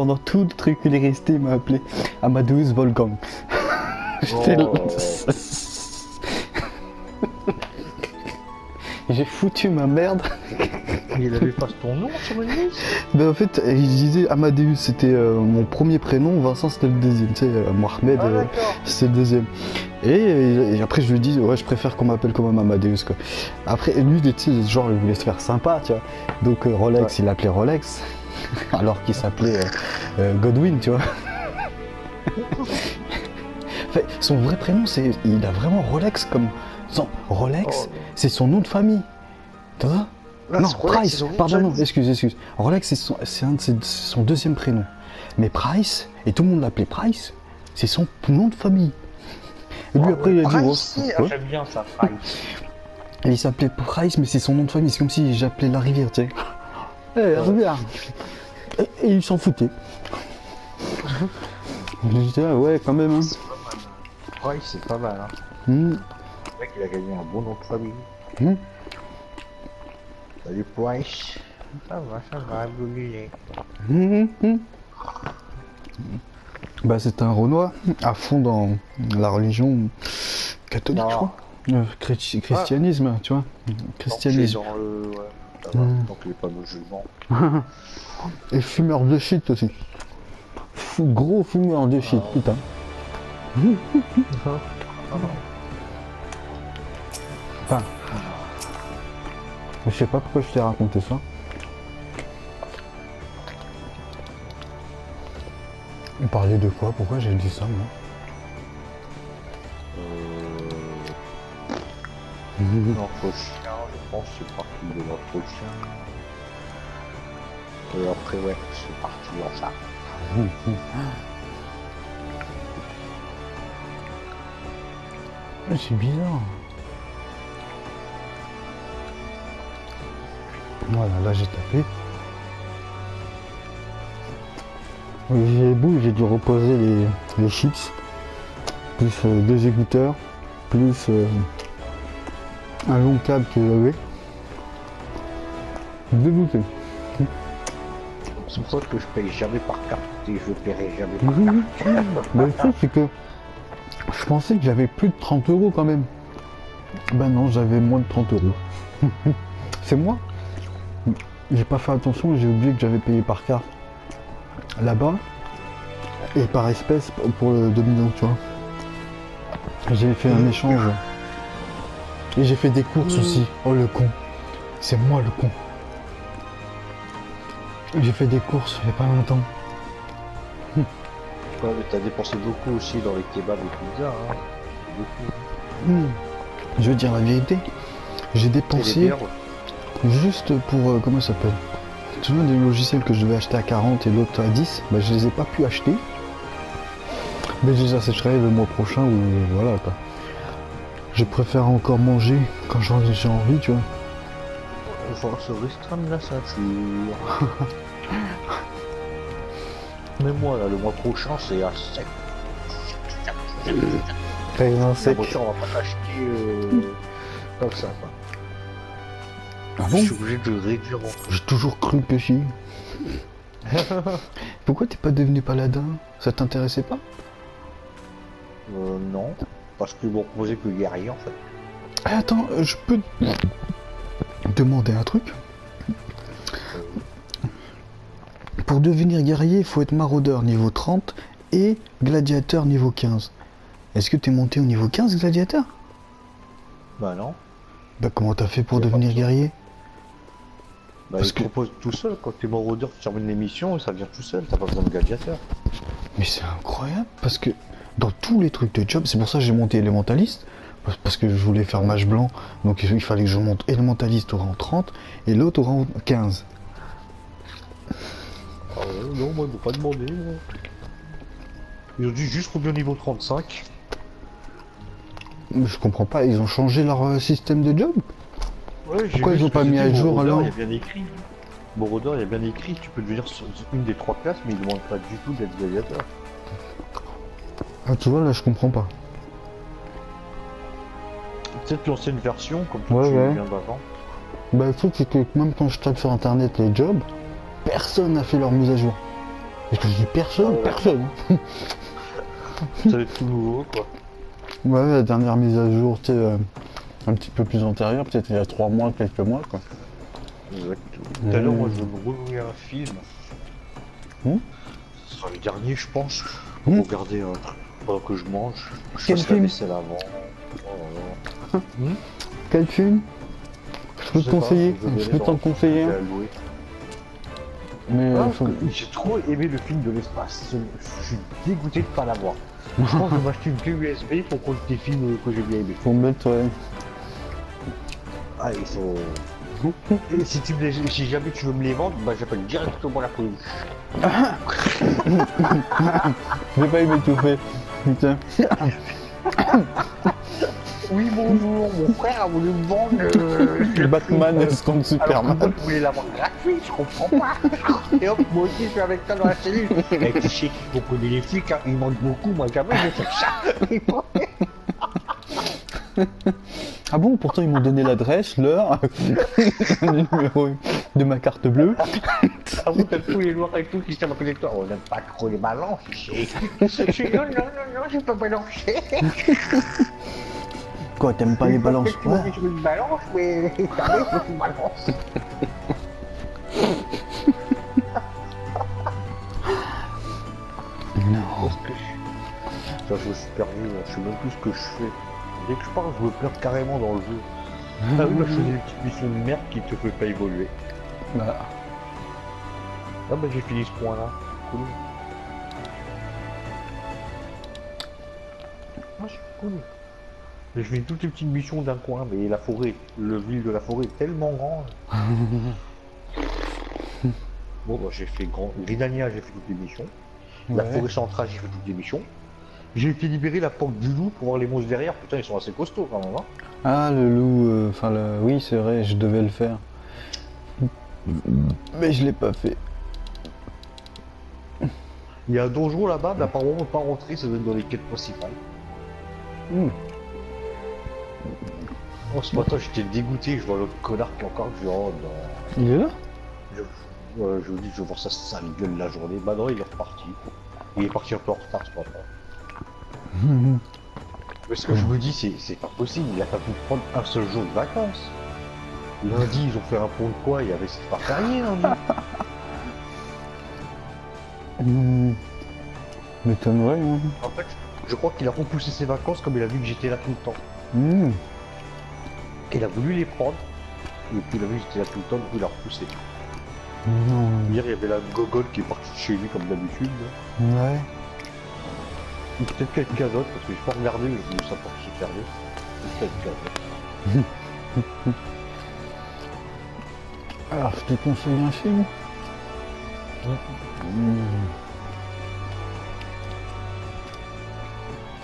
pendant tout le truc, il est resté, il m'a appelé Amadeus Wolfgang. J'étais là. J'ai foutu ma merde. Il avait pas ton nom sur une liste. Ben en fait, il disait Amadeus, c'était mon premier prénom, Vincent c'était le deuxième, tu sais, Mohamed, c'était le deuxième. Et après je lui dis, ouais, je préfère qu'on m'appelle quand même Amadeus, quoi. Après, lui, tu sais, genre, il voulait se faire sympa, tu vois. Donc Rolex, il l'appelait Rolex, alors qu'il s'appelait Godwin, tu vois. Enfin, son vrai prénom, il a vraiment Rolex comme... Rolex, c'est son nom de famille, tu vois. Non, Price, pardon, non, excuse. Rolex, c'est son deuxième prénom. Mais Price, et tout le monde l'appelait Price, c'est son nom de famille. Et lui, après, il a dit... J'aime bien ça, Price. Et il s'appelait Price, mais c'est son nom de famille. C'est comme si j'appelais la rivière, tu sais. Eh, la rivière. Et il s'en foutait. Je disais, ah ouais, quand même. Hein. Price, c'est pas mal. Hein. Le mec, il a gagné un bon nom de famille. Salut Price. Ça va, brûler. Bah, c'est un Renoir à fond dans la religion catholique, je crois. Christianisme, tu vois. Christianisme. Dans le... ouais, ça va, donc il est pas musulman. Et fumeur de shit aussi. Gros fumeur de shit, putain. Enfin, je sais pas pourquoi je t'ai raconté ça. On parlait de quoi? Pourquoi j'ai dit ça, moi? Notre chien, je pense que c'est parti de notre chien. Et après, ouais, c'est parti dans ça. C'est bizarre. Voilà, là j'ai tapé. J'ai dû reposer les chips, plus deux écouteurs, plus un long câble que j'avais. Dégoûté. C'est pour ça que je paye jamais par carte et je paierai jamais par carte. Mais le truc c'est que je pensais que j'avais plus de 30 € quand même. Ben non, j'avais moins de 30 €. C'est moi. J'ai pas fait attention, j'ai oublié que j'avais payé par carte là-bas et par espèce pour le demi-don, tu vois. J'ai fait un échange et j'ai fait des courses aussi. Oh le con, c'est moi le con. J'ai fait des courses il y a pas longtemps. Ouais, mais t'as dépensé beaucoup aussi dans les kebabs et pizzas, hein. Beaucoup. Je veux dire la vérité, j'ai dépensé juste pour comment ça s'appelle. Tu vois des logiciels que je devais acheter à 40 et l'autre à 10, bah je les ai pas pu acheter. Mais je les achèterai le mois prochain ou voilà quoi. Je préfère encore manger quand j'ai envie, tu vois. Il faut se restreindre la ceinture. Mais moi là, le mois prochain c'est à sec. Raisin sec. La voiture on va pas l'acheter comme ça quoi. Ah bon? Je suis obligé de réduire mon... J'ai toujours cru que si. Pourquoi t'es pas devenu paladin? Ça t'intéressait pas? Non. Parce qu'ils m'ont proposé que guerrier en fait. Ah, attends, je peux demander un truc? Pour devenir guerrier, il faut être maraudeur niveau 30 et gladiateur niveau 15. Est-ce que t'es monté au niveau 15 gladiateur? Bah non. Bah comment t'as fait pour devenir guerrier? Bah il te propose tout seul, quand t'es maraudeur, tu termines l'émission et ça vient tout seul, t'as pas besoin de gladiateur. Mais c'est incroyable parce que dans tous les trucs de job, c'est pour ça que j'ai monté élémentaliste, parce que je voulais faire mage blanc, donc il fallait que je monte élémentaliste au rang 30 et l'autre au rang 15. Ah ouais, non, moi ils m'ont pas demandé. Moi. Ils ont dit juste combien au niveau 35. Mais je comprends pas, ils ont changé leur système de job? Ouais, pourquoi ils ont pas mis à jour alors? Il y a bien écrit. Maraudeur, il y a bien écrit, tu peux devenir sur une des 3 classes, mais ils ne demandent pas du tout d'être gladiateur. Ah tu vois là je comprends pas. Peut-être l'ancienne version, comme ouais, tu ouais. viens d'avant. Bah le truc c'est que même quand je tape sur internet les jobs, personne n'a fait leur mise à jour. Et je dis personne, personne. Ça va être tout nouveau, quoi. Ouais, la dernière mise à jour, tu sais, un petit peu plus antérieure, peut-être il y a 3 mois, quelques mois, quoi. Exactement. Tout à l'heure, moi, je vais me rouvrir un film. Hmm. Ce sera le dernier, je pense. Hmm. Pour regarder un truc pendant que je mange. Je Quel fasse la film vaisselle avant. Oh là là. Quel film? Je peux te sais pas, conseiller, je verrai je peux t'en dans- conseiller. j'ai alloué. Mais Ah, faut, j'ai trop aimé le film de l'espace. Je suis dégoûté de pas l'avoir. Je pense que je vais m'acheter une clé USB pour prendre des films que j'ai bien aimés. faut mettre, ouais. Ah, ils sont. Et si, si jamais tu veux me les vendre, bah j'appelle directement la police. J'ai pas aimé tout fait. Putain. Oui, bonjour, mon frère a voulu me vendre Le Batman est contre Superman. Pourquoi tu voulais l'avoir gratuit? Je comprends pas. Et hop, moi aussi je suis avec toi dans la cellule. Et tu sais, vous connaissez les flics, hein, ils mentent beaucoup, moi jamais je fais ça. Ah bon, pourtant ils m'ont donné l'adresse, l'heure, le numéro de ma carte bleue. Ah vous, t'as tous les noirs et tout qui sont à côté de toi. On n'aime pas trop les balances ici. Non, je peux balancer. Quoi, t'aimes pas les balances? Tu m'as dit que je me balance, mais t'as vu, je me balance. Non. Ça, je me suis perdu, je sais même plus ce que je fais. Dès que je parle, je me perds carrément dans le jeu. Ah oui, bah, je faisais une petite mission de merde qui te fait pas évoluer. Bah, Ah bah j'ai fini ce point-là. Cool. Ah, c'est cool. Mais je fais toutes les petites missions d'un coin, mais la forêt, le ville de la forêt est tellement grande. Bon bah j'ai fait grand. Gridania, j'ai fait toutes les missions. La ouais. forêt centrale, j'ai fait toutes les missions. J'ai été libérer la porte du loup pour voir les monstres derrière. Putain, ils sont assez costauds quand même, hein. Ah, le loup, enfin, oui, c'est vrai, je devais le faire. Mais je l'ai pas fait. Il y a un donjon là-bas, mais apparemment on peut pas rentrer, ça doit être dans les quêtes principales. Oh, ce matin j'étais dégoûté, je vois l'autre connard qui est encore viande. Il est là? Je vous dis, je vais voir sa sale gueule la journée. Bah non, il est reparti. Il est parti un peu en retard ce matin. Mais ce que je me dis, c'est pas possible, il a pas pu prendre un seul jour de vacances. Lundi, ils ont fait un pont de quoi? Il y avait c'est pas férié lundi. M'étonnerait, hein. En fait, je crois qu'il a repoussé ses vacances comme il a vu que j'étais là tout le temps. Il a voulu les prendre, et puis il a vu que j'étais là tout le temps, du coup il a repoussé. Non. Hier, il y avait la gogole qui est partie de chez lui comme d'habitude. Ouais. Ou peut-être quelqu'un d'autre, parce que j'ai pas regardé, mais je sa porte se fermer. Peut-être quelqu'un d'autre. Alors, je te conseille un film.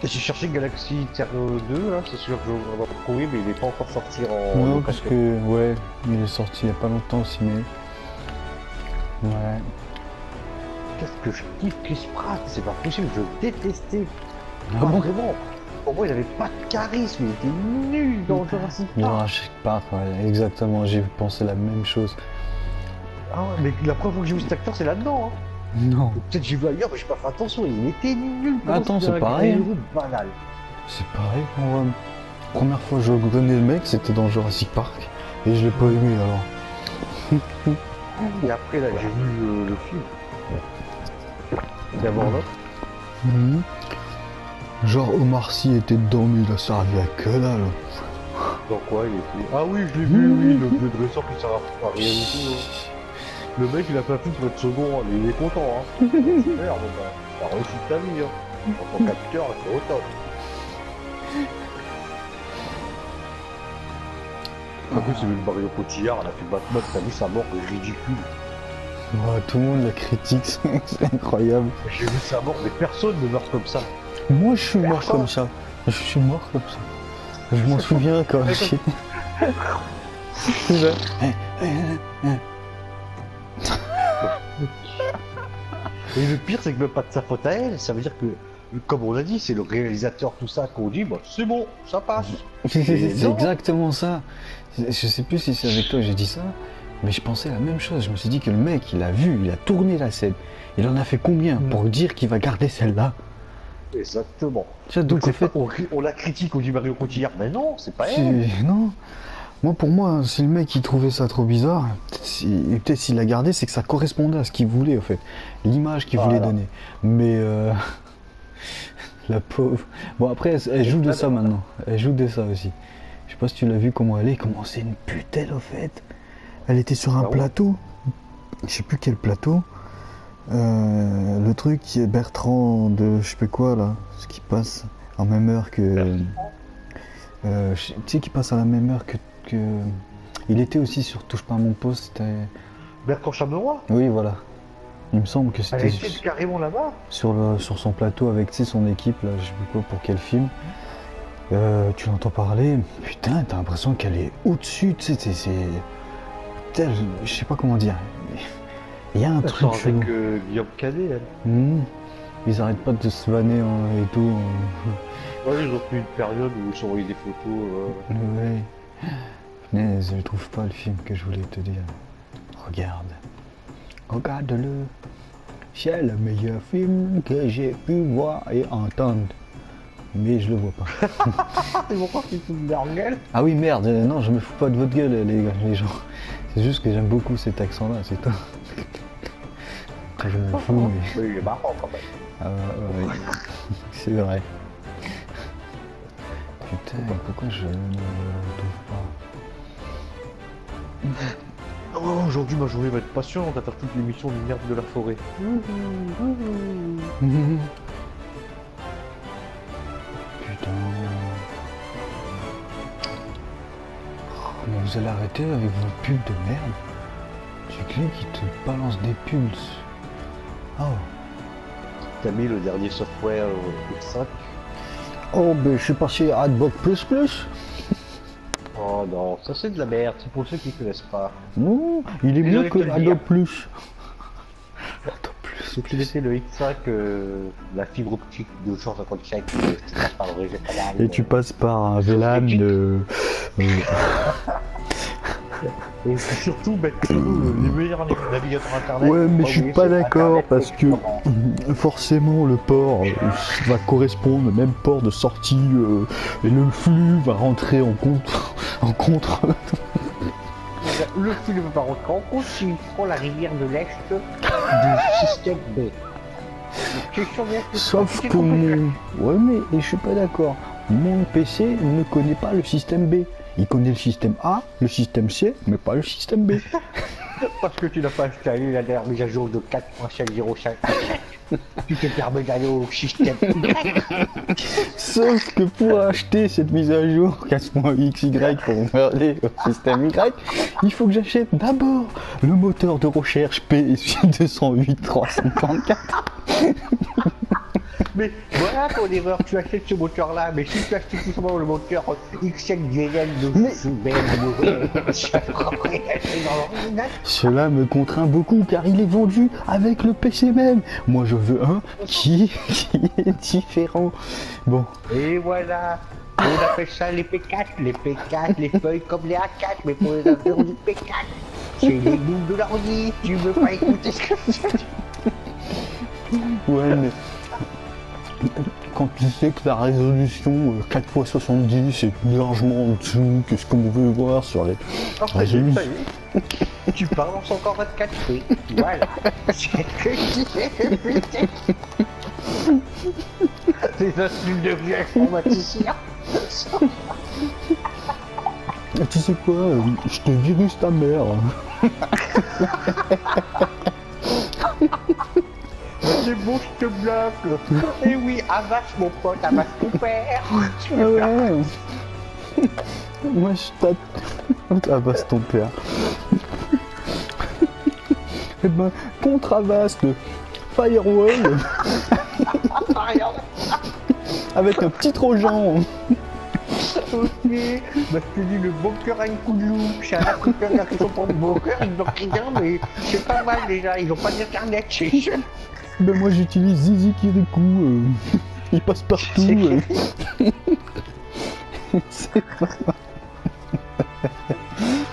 Et j'ai cherché Galaxy Terre 2, là, c'est sûr que je vais le retrouver, mais il n'est pas encore sorti en Non, parce location. que, ouais, il est sorti il y a pas longtemps aussi, mais... Ouais. Qu'est-ce que je kiffe Chris Pratt, c'est pas possible, je détestais. Ah Pas bon? vraiment. Pour moi, il avait pas de charisme, il était nul dans Jurassic Park. Jurassic Park, ouais, exactement, j'ai pensé la même chose. Ah ouais, mais la première fois que j'ai vu cet acteur, c'est là-dedans. Hein. Non. Peut-être j'ai vu ailleurs, mais j'ai pas fait attention, il était nul. Attends, c'est pareil, hein. Banal. C'est pareil pour moi. Première fois que je connais le mec, c'était dans Jurassic Park. Et je l'ai pas aimé alors. Et après, là, j'ai vu le film. D'abord là. Genre Omar Sy était dedans, mais il a servi à que dalle. Dans quoi il était? Ah oui, je l'ai vu, oui, le dresseur qui sert à rien du tout. Hein. Le mec, il a pas pu pour être second, hein, mais il est content. Hein. Super, bon, bah, t'as réussi ta vie. Hein. En tant qu'acteur, c'est au top. En plus, c'est vu le Mario Cotillard, elle a fait Batman, t'as vu sa mort est ridicule. Ouais, tout le monde la critique, c'est incroyable. J'ai vu sa mort, mais personne ne meurt comme ça. Moi, je suis mort comme ça. Je suis mort comme ça. Je m'en souviens quand j'étais... Et le pire, c'est que même pas de sa faute à elle, ça veut dire que, comme on l'a dit, c'est le réalisateur, tout ça, qu'on dit, bah, c'est bon, ça passe. C'est non. exactement ça. Je sais plus si c'est avec toi que j'ai dit ça, Mais je pensais la même chose. Je me suis dit que le mec, il a vu, il a tourné la scène. Il en a fait combien pour dire qu'il va garder celle-là? Exactement. Tu vois, donc en fait, on la critique, on dit Marion Cotillard, mais non, c'est pas elle. non. Moi, pour moi, si le mec il trouvait ça trop bizarre, peut-être s'il l'a gardé, c'est que ça correspondait à ce qu'il voulait en fait, l'image qu'il voulait donner. Mais la pauvre. Bon après, elle joue de ça maintenant. Elle joue de ça aussi. Je sais pas si tu l'as vu comment elle est. Comment c'est une putelle au fait. Elle était sur un plateau. Je sais plus quel plateau. Le truc qui est Bertrand de je sais plus quoi là, ce qui passe en même heure que. Tu sais qui passe à la même heure que. Il était aussi sur Touche pas à mon poste. C'était. Bertrand Chameroy. Oui voilà. Il me semble que c'était. Elle était carrément là-bas. Sur son plateau avec son équipe là, je sais plus quoi pour quel film. Tu l'entends parler, putain, t'as l'impression qu'elle est au-dessus, tu sais, putain, je sais pas comment dire. Il y a un truc chelou. Avec Guillaume Canet, elle. Ils arrêtent pas de se vanner et tout. Ouais, ils ont pris une période où ils sont envoyé des photos. Ouais. Mais je trouve pas le film que je voulais te dire. Regarde-le. C'est le meilleur film que j'ai pu voir et entendre. Mais je le vois pas. C'est pourquoi tu te fous de leur gueule? Ah oui merde, non je me fous pas de votre gueule les gens. C'est juste que j'aime beaucoup cet accent là, c'est tout. Je me fous mais... Il est marrant quand même. Ah ouais, c'est vrai. Putain, pourquoi je ne le retrouve pas? Oh, aujourd'hui ma journée va être passionnante, on va faire toute l'émission du merde de la forêt. Putain. Mais vous allez arrêter avec vos pubs de merde. Tu cliques, il te balance des pubs. Oh. T'as mis le dernier software X5? Oh, ben je suis passé à Adblock Plus Plus. Oh non, ça c'est de la merde, c'est pour ceux qui connaissent pas. Non, il est mieux que Adblock Plus. Si tu mettais le X5, la fibre optique de 155, tu passes par le réseau canal. Et tu passes par un VLAN Et surtout mettre les meilleurs navigateurs internet. Ouais, mais je suis pas d'accord parce que forcément le port va correspondre au même port de sortie et le flux va rentrer en contre. Le flux ne va pas rentrer en compte s'il prend la rivière de l'Est du système B. Sauf que mon... Ouais mais je suis pas d'accord. Mon PC ne connaît pas le système B. Il connaît le système A, le système C, mais pas le système B. Parce que tu n'as pas installé la dernière mise à jour de 4.705. Tu te permets d'aller au système Y. Sauf que pour acheter cette mise à jour 4.xy pour aller au système Y, il faut que j'achète d'abord le moteur de recherche PSU 208 354. Mais voilà ton erreur, tu achètes ce moteur là, mais si tu achètes tout simplement le moteur XLGN de cela me contraint beaucoup car il est vendu avec le PC même. Moi je veux un qui est différent. Bon. Et voilà. On appelle ça les P4, les feuilles comme les A4, mais pour les avions du P4. C'est les boules de l'ordi, tu veux pas écouter ce que je dis? Ouais mais... Quand tu sais que la résolution 4x70 est largement en dessous que ce qu'on veut voir sur les résolutions. Tu parles en 144p. Voilà. C'est que des insultes de vieux informaticiens. Tu sais quoi, je te virus ta mère. C'est bon, je te bloque. Eh oui, avance mon pote, avance ton père. Ah ouais. Moi je tape. Avast ton père. Eh ben, contre Avast, firewall. Avec un petit trojan. Ok, bah je te dis le bunker a une coup de loup, c'est un africain qui sont pour le bunker, ils n'ont rien, mais c'est pas mal déjà, ils n'ont pas d'internet chez eux. Ben moi j'utilise Zizi Kirikou, il passe partout. C'est pas...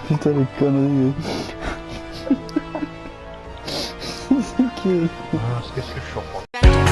Putain les conneries. Ah, qu'est-ce que je suis en train de